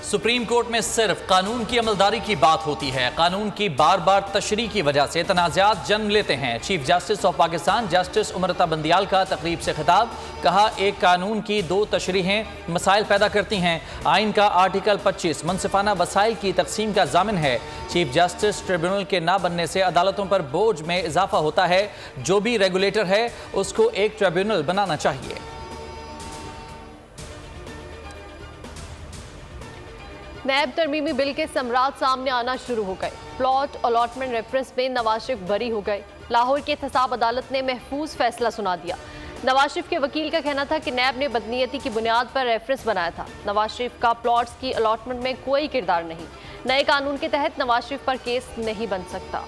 Supreme court में सिर्फ कानून की अमलदारी की बात होती है। कानून की बार बार तशरीह की वजह से तनाज़ात जन्म लेते हैं। Chief justice of Pakistan justice Umar Ata Bandial का तकरीब से खिताब, कहा एक कानून की दो तशरीहें मसाइल पैदा करती हैं। आइन का आर्टिकल 25 मुनसिफाना वसाइल की तकसीम का जामिन है। चीफ जस्टिस ट्रिब्यूनल के ना बनने से अदालतों पर बोझ में इजाफा होता है। जो भी रेगुलेटर है उसको एक ट्रिब्यूनल बनाना चाहिए। नैब तरमीमी बिल के समरात सामने आना शुरू हो गए। प्लॉट अलॉटमेंट रेफरेंस में नवाज शरीफ बरी हो गए। लाहौर की एहतसाब अदालत ने महफूज फैसला सुना दिया। नवाज शरीफ के वकील का कहना था कि नैब ने बदनीयती की बुनियाद पर रेफरेंस बनाया था। नवाज शरीफ का प्लॉट्स की अलॉटमेंट में कोई किरदार नहीं। नए कानून के तहत नवाज शरीफ पर केस नहीं बन सकता।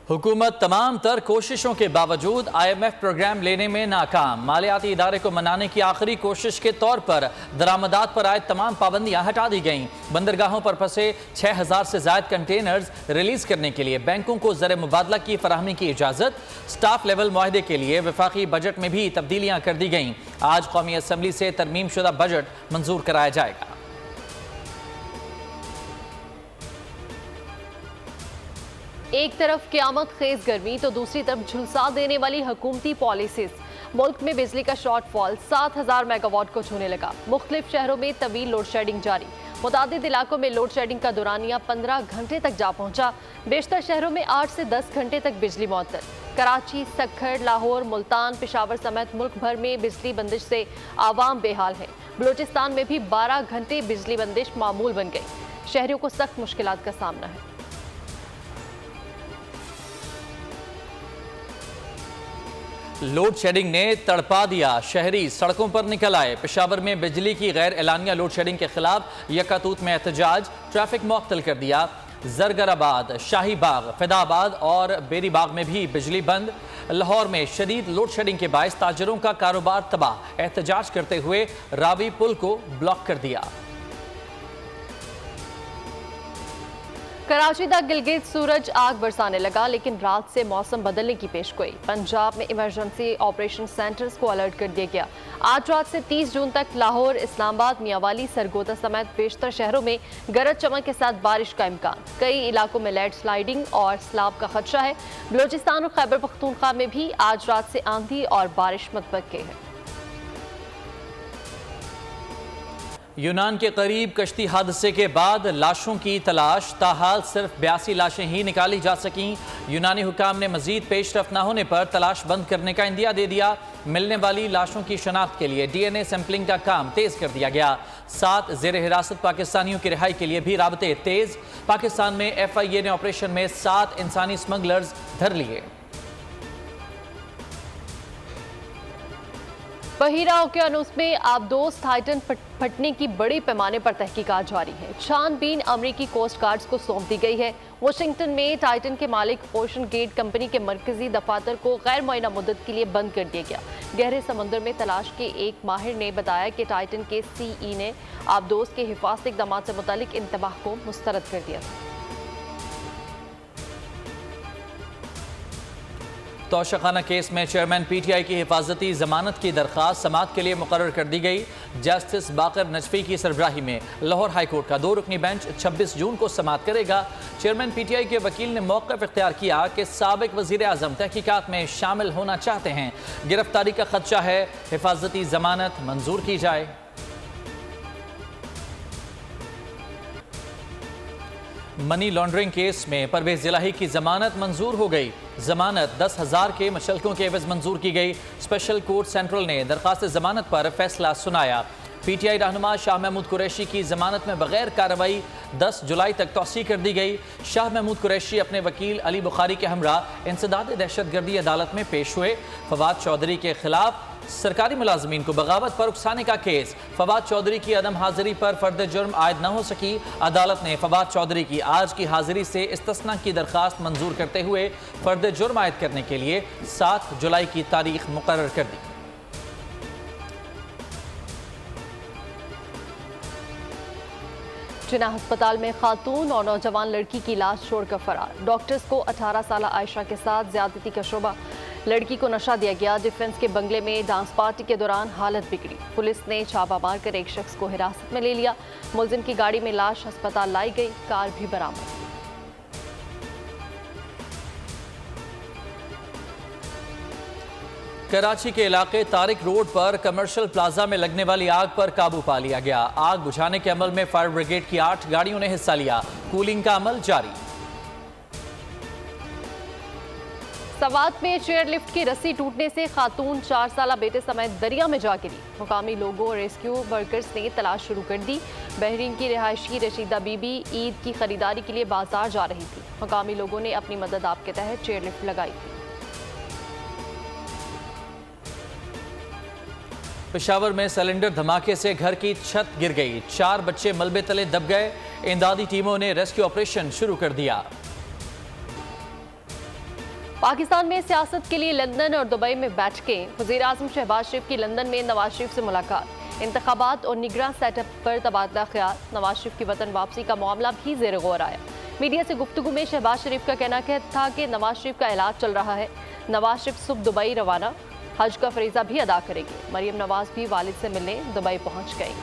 हुकूमत तमाम तर कोशिशों के बावजूद IMF प्रोग्राम लेने में नाकाम। मालियाती इदारे को मनाने की आखिरी कोशिश के तौर पर दरामदात पर आए तमाम पाबंदियां हटा दी गईं। बंदरगाहों पर फंसे 6000 से ज्यादा कंटेनर्स रिलीज करने के लिए बैंकों को ज़र मुबादला की फराहमी की इजाज़त। स्टाफ लेवल मुआहदे के लिए वफाकी बजट में भी तब्दीलियां कर दी गईं। आज कौमी असम्बली से तरमीम शुदा बजट मंजूर कराया जाएगा। एक तरफ क़यामत खेज गर्मी तो दूसरी तरफ झुलसा देने वाली हुकूमती पॉलिसीज। मुल्क में बिजली का शॉर्टफॉल 7000 मेगावाट को छूने लगा। मुख्तलिफ शहरों में तवील लोड शेडिंग जारी। मुतादिद इलाकों में लोड शेडिंग का दौरानिया 15 घंटे तक जा पहुंचा। बेशतर शहरों में 8 से 10 घंटे तक बिजली मुअत्तल। कराची, सक्खर, लाहौर, मुल्तान, पेशावर समेत मुल्क भर में बिजली बंदिश से आवाम बेहाल है। बलूचिस्तान में भी 12 घंटे बिजली बंदिश मामूल बन गई। शहरियों को सख्त मुश्किलात का सामना है। लोड शेडिंग ने तड़पा दिया। शहरी सड़कों पर निकल आए। पेशावर में बिजली की गैर एलानिया लोड शेडिंग के खिलाफ यकातूत में एहतजाज। ट्रैफिक मुअत्तल कर दिया। जरगराबाद, शाहीबाग, फैदाबाद और बेरीबाग में भी बिजली बंद। लाहौर में शदीद लोड शेडिंग के बायस ताजरों का कारोबार तबाह। एहतजाज करते हुए रावी पुल को ब्लॉक कर दिया। कराची तक गिलगित सूरज आग बरसाने लगा, लेकिन रात से मौसम बदलने की पेशगोई। पंजाब में इमरजेंसी ऑपरेशन सेंटर्स को अलर्ट कर दिया गया। आज रात से 30 जून तक लाहौर, इस्लामाबाद, मियांवाली, सरगोदा समेत बेशतर शहरों में गरज चमक के साथ बारिश का इम्कान। कई इलाकों में लैंड स्लाइडिंग और सैलाब का खदशा है। बलूचिस्तान और खैबर पख्तूनख्वा में भी आज रात से आंधी और बारिश मुतवक्के है। यूनान के करीब कश्ती हादसे के बाद लाशों की तलाश। ताहाल सिर्फ 82 लाशें ही निकाली जा सकीं। यूनानी हुकाम ने मजीद पेशरफ न होने पर तलाश बंद करने का इंदिया दे दिया। मिलने वाली लाशों की शनाख्त के लिए DNA सैंपलिंग का काम तेज कर दिया गया। 7 ज़ेर हिरासत पाकिस्तानियों की रिहाई के लिए भी राबते तेज। पाकिस्तान में FIA ने ऑपरेशन में 7 इंसानी स्मगलर्स धर लिए। बहीरा ओकियानूस में आबदोस टाइटन फटने की बड़े पैमाने पर तहकीकात जारी है। छानबीन अमरीकी कोस्ट गार्ड्स को सौंप दी गई है। वाशिंगटन में टाइटन के मालिक ओशन गेट कंपनी के मरकजी दफातर को गैर मुअय्यना मुद्दत के लिए बंद कर दिया गया। गहरे समुद्र में तलाश के एक माहिर ने बताया कि टाइटन के CE ने आबदोस के हिफाजती इक़दाम से मुतालिक इंतबाह को मुस्तरद कर दिया था। तौशाखाना केस में चेयरमैन PTI की हिफाजती जमानत की दरख्वास्त समाअत के लिए मुकर्रर कर दी गई। जस्टिस बाकर नजफी की सरबराही में लाहौर हाई कोर्ट का 2 रुकनी बेंच 26 जून को समाअत करेगा। चेयरमैन PTI के वकील ने मौक़िफ़ इख्तियार किया कि साबिक वज़ीर आज़म तहकीकात में शामिल होना चाहते हैं। गिरफ्तारी का खदशा है, हिफाजती जमानत मंजूर की जाए। मनी लॉन्ड्रिंग केस में परवेज जिलाही की जमानत मंजूर हो गई। जमानत 10,000 के मशल्कों के एवज मंजूर की गई। स्पेशल कोर्ट सेंट्रल ने दरख्वास्त जमानत पर फैसला सुनाया। PTI रहनुमा शाह महमूद कुरैशी की जमानत में बगैर कार्रवाई 10 जुलाई तक तौसी कर दी गई। शाह महमूद कुरैशी अपने वकील अली बुखारी के हमरा इंसदाद दहशतगर्दी अदालत में पेश हुए। फवाद चौधरी के खिलाफ सरकारी मुलाजमीन को बगावत पर उकसाने का केस। फवाद चौधरी की अदम हाजिरी पर फर्द जुर्म आयद न हो सकी। अदालत ने फवाद चौधरी की आज की हाजिरी से इस्तिस्ना की दरख्वास्त मंजूर करते हुए फर्द जुर्म आयद करने के लिए 7 जुलाई की तारीख मुकर्रर कर दी। जिना अस्पताल में खातून और नौजवान लड़की की लाश छोड़कर फरार। डॉक्टर्स को 18 साल आयशा के साथ ज्यादती का शुबा। लड़की को नशा दिया गया। डिफेंस के बंगले में डांस पार्टी के दौरान हालत बिगड़ी। पुलिस ने छापा मारकर एक शख्स को हिरासत में ले लिया। मुलजिम की गाड़ी में लाश अस्पताल लाई गई, कार भी बरामद। कराची के इलाके तारिक रोड पर कमर्शियल प्लाजा में लगने वाली आग पर काबू पा लिया गया। आग बुझाने के अमल में फायर ब्रिगेड की 8 गाड़ियों ने हिस्सा लिया। कूलिंग का अमल जारी। सवात में चेयर लिफ्ट की रस्सी टूटने से खातून 4 साला बेटे समेत दरिया में जा गिरी। मुकामी लोगों और रेस्क्यू वर्कर्स ने तलाश शुरू कर दी। बहरीन की रिहायशी रशीदा बीबी ईद की खरीदारी के लिए बाजार जा रही थी। मुकामी लोगों ने अपनी मदद आप के तहत चेयर लिफ्ट लगाई थी। पेशावर में सिलेंडर धमाके से घर की छत गिर गई। 4 बच्चे मलबे तले दब गए। इमदादी टीमों ने रेस्क्यू ऑपरेशन शुरू कर दिया। पाकिस्तान में सियासत के लिए लंदन और दुबई में बैठकें। वज़ीर आज़म शहबाज शरीफ की लंदन में नवाज शरीफ से मुलाकात। इंतखाबात और निगरान सेटअप पर तबादला ख्याल। नवाज शरीफ की वतन वापसी का मामला भी ज़ेर गौर आया। मीडिया से गुफ्तगू में शहबाज शरीफ का कहना था कि नवाज शरीफ का इलाज चल रहा है। नवाज शरीफ सुबह दुबई रवाना, हज का फरीजा भी अदा करेंगे। मरियम नवाज भी वालिद से मिलने दुबई पहुंच गई।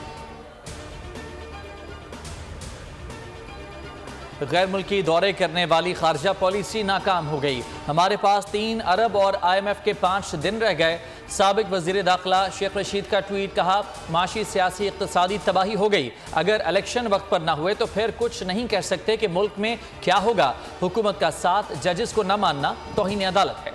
गैर मुल्की दौरे करने वाली खारजा पॉलिसी नाकाम हो गई। हमारे पास 3 अरब और IMF के 5 दिन रह गए। साबिक वजीर दाखिला शेख रशीद का ट्वीट, कहा माशी सियासी इक्तिसादी तबाही हो गई। अगर इलेक्शन वक्त पर ना हुए तो फिर कुछ नहीं कह सकते कि मुल्क में क्या होगा। हुकूमत का साथ जजेस को न मानना तौहीन अदालत है।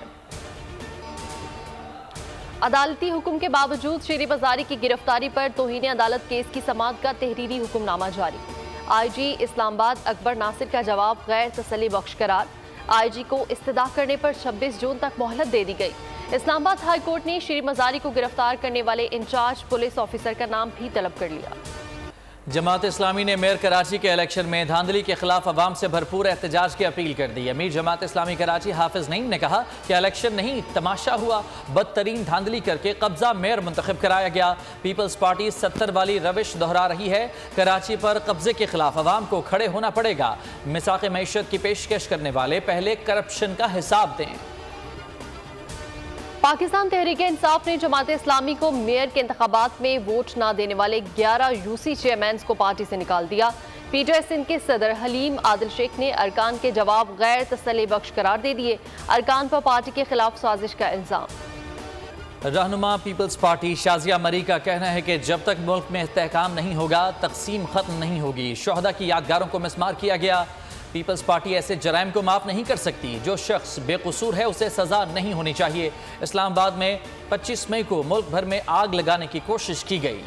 अदालती हुक्म के बावजूद शेर बाजारी की गिरफ्तारी पर तौहीन अदालत केस की समाअत का तहरीरी हुक्मनामा जारी। IG इस्लामाबाद अकबर नासिर का जवाब गैर तसल्ली बख्श करार। IG को इस्तदा करने पर 26 जून तक मोहलत दे दी गई। इस्लामाबाद हाई कोर्ट ने शेर मजारी को गिरफ्तार करने वाले इंचार्ज पुलिस ऑफिसर का नाम भी तलब कर लिया। जमात इस्लामी ने मेयर कराची के इलेक्शन में धांधली के खिलाफ अवाम से भरपूर एहतजाज की अपील कर दी। अमीर जमात इस्लामी कराची हाफिज नईम ने कहा कि इलेक्शन नहीं तमाशा हुआ, बदतरीन धांधली करके कब्जा मेयर मुंतखब कराया गया। पीपल्स पार्टी 70 वाली रविश दोहरा रही है। कराची पर कब्जे के खिलाफ अवाम को खड़े होना पड़ेगा। मिसाक मईशत की पेशकश करने वाले पहले करप्शन का हिसाब दें। पाकिस्तान तहरीक इंसाफ ने जमात इस्लामी को मेयर के इंतखाबात में वोट न देने वाले 11 यूसी चेयरमैन को पार्टी से निकाल दिया। पीटीआई सिंध के सदर हलीम आदिल शेख ने अरकान के जवाब गैर तसल्ली बख्श करार दे दिए। अरकान पर पार्टी के खिलाफ साजिश का इल्जाम। रहनुमा पीपल्स पार्टी शाजिया मरी का कहना है कि जब तक मुल्क में इस्तेहकाम नहीं होगा तकसीम खत्म नहीं होगी। शोहदा की यादगारों को मिसमार किया गया। पीपल्स पार्टी ऐसे जराइम को माफ नहीं कर सकती। जो शख्स बेकसूर है उसे सजा नहीं होनी चाहिए। इस्लामाबाद में 25 मई को मुल्क भर में आग लगाने की कोशिश की गई।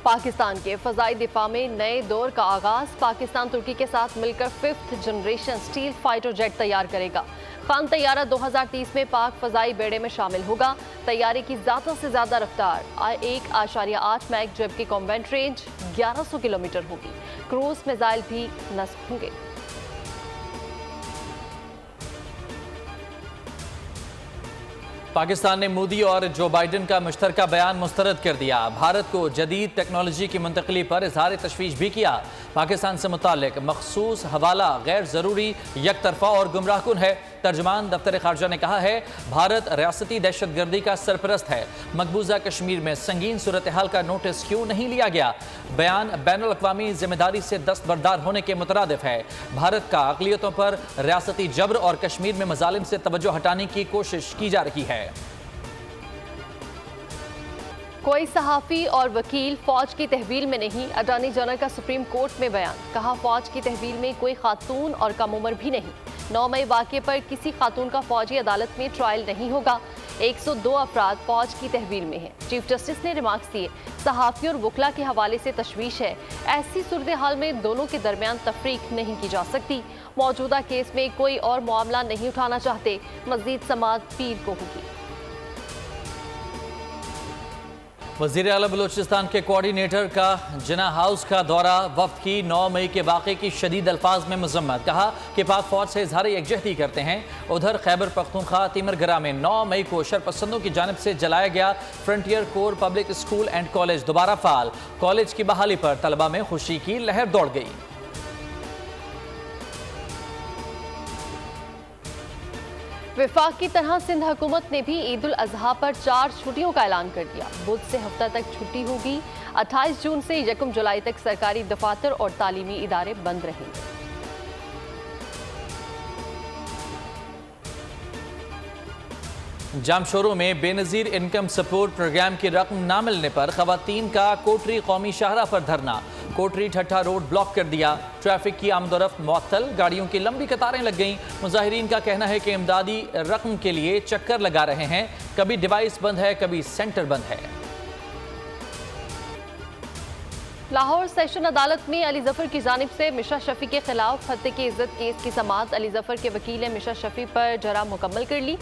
पाकिस्तान के फजाई दिफा में नए दौर का आगाज। पाकिस्तान तुर्की के साथ मिलकर 5th generation steel fighter jet तैयार करेगा। खान तैयारा 2030 में पाक फजाई बेड़े में शामिल होगा। तैयारे की ज़्यादा से ज़्यादा रफ्तार 1.8 मैक, जबकि कॉम्बैट रेंज 1100 किलोमीटर होगी। क्रूज मिसाइल भी नस्ब होंगे। पाकिस्तान ने मोदी और जो बाइडन का मुश्तरका बयान मुस्तरद कर दिया। भारत को जदीद टेक्नोलॉजी की मुंतकली पर इजहार तशवीश भी किया। पाकिस्तान से मुतालिक मखसूस हवाला गैर ज़रूरी, यकतरफा और गुमराहकुन है। तर्जमान दफ्तर खारजा ने कहा है भारत रियासती दहशतगर्दी का सरपरस्त है। मकबूजा कश्मीर में संगीन सूरत हाल का नोटिस क्यों नहीं लिया गया। बयान बैनुल अक़वामी जिम्मेदारी से दस्तबरदार होने के मुतरादिफ है। भारत का अक़लियतों पर रियासती जबर और कश्मीर में मजालिम से तवज्जो हटाने की कोशिश की जा रही है। कोई सहाफ़ी और वकील फौज की तहवील में नहीं। अटॉर्नी जनरल का सुप्रीम कोर्ट में बयान। कहा फौज की तहवील में कोई खातून और कम उम्र भी नहीं। 9 मई वाक़े पर किसी खातून का फौजी अदालत में ट्रायल नहीं होगा। 102 अफराद फौज की तहवील में हैं। चीफ जस्टिस ने रिमार्क्स दिए सहाफ़ी और वकला के हवाले से तशवीश है। ऐसी सूरत हाल में दोनों के दरमियान तफरीक नहीं की जा सकती। मौजूदा केस में कोई और मामला नहीं उठाना चाहते। मज़ीद समाअत पीर को होगी। वज़ीर आला बलूचिस्तान के कोऑर्डिनेटर का जिना हाउस का दौरा। वफ्द की 9 मई के वाक़े की शदीद अल्फाज में मज़म्मत। कहा कि पाक फौज से इज़हार यकजहती करते हैं। उधर खैबर पख्तूनख्वा तिमरगरा में 9 मई को शरपसंदों की जानिब से जलाया गया frontier core public school and college दोबारा फ़ाल। कॉलेज की बहाली पर तलबा में खुशी की लहर दौड़ गई। विफाक की तरह सिंध हुकूमत ने भी ईद उल अजहा पर 4 छुट्टियों का ऐलान कर दिया। बुध से हफ्ता तक छुट्टी होगी। 28 जून से 1 जुलाई तक सरकारी दफातर और तालीमी इदारे बंद रहेंगे। जामशोरों में बेनजीर इनकम सपोर्ट प्रोग्राम की रकम न मिलने पर खवातीन का कोटरी कौमी शाहरा पर धरना। कोटरी ठट्ठा रोड ब्लॉक कर दिया। ट्रैफिक की आमदोरफ्त मुअत्तल, गाड़ियों की लंबी कतारें लग गईं। मुजाहिरीन का कहना है कि इमदादी रकम के लिए चक्कर लगा रहे हैं। कभी डिवाइस बंद है, कभी सेंटर बंद है। लाहौर सेशन अदालत में अली जफर की जानिब से मिशा शफी के खिलाफ हत्या की इज्जत केस की समाअत अली जफर के वकील ने मिशा शफी पर जरा मुकम्मल कर ली।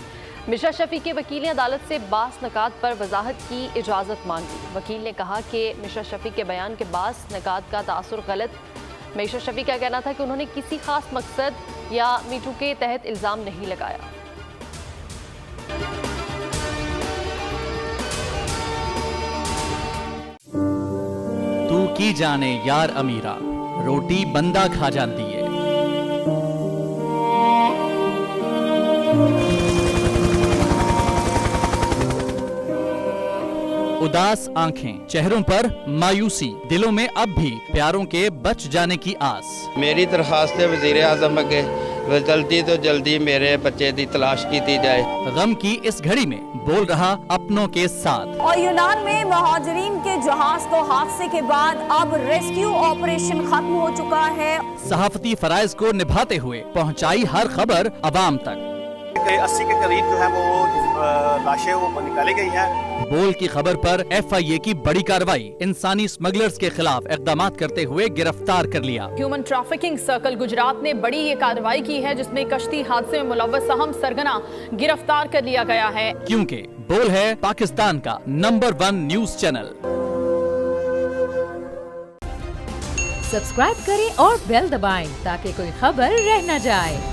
मिशा शफी के वकील ने अदालत से बास नकात पर वजाहत की इजाज़त मांगी। वकील ने कहा कि मिशा शफी के बयान के बास नकात का तासुर गलत। मिशा शफी का कहना था कि उन्होंने किसी खास मकसद या मीटू के तहत इल्ज़ाम नहीं लगाया। तू की जाने यार अमीरा, रोटी बंदा खा जाती है। उदास आंखें, चेहरों पर मायूसी, दिलों में अब भी प्यारों के बच जाने की आस। मेरी दरखास्त है वज़ीर आज़म अगे जल्दी तो जल्दी मेरे बच्चे की तलाश की जाए। गम की इस घड़ी में बोल रहा अपनों के साथ। और यूनान में महाजरीन के जहाज को हादसे के बाद अब रेस्क्यू ऑपरेशन खत्म हो चुका है। सहाफती फराइज को निभाते हुए पहुंचाई हर खबर अवाम तक। 80 के करीब जो है वो लाशें वो निकाली गई हैं। बोल की खबर पर FIA की बड़ी कार्रवाई, इंसानी स्मगलर्स के खिलाफ इकदाम करते हुए गिरफ्तार कर लिया। ह्यूमन ट्रैफिकिंग सर्कल गुजरात ने बड़ी ये कार्रवाई की है जिसमें कश्ती हादसे में मुलव्वस अहम सरगना गिरफ्तार कर लिया गया है। क्योंकि बोल है पाकिस्तान का नंबर 1 न्यूज चैनल। सब्सक्राइब करें और बेल दबाएं ताकि कोई खबर रह न जाए।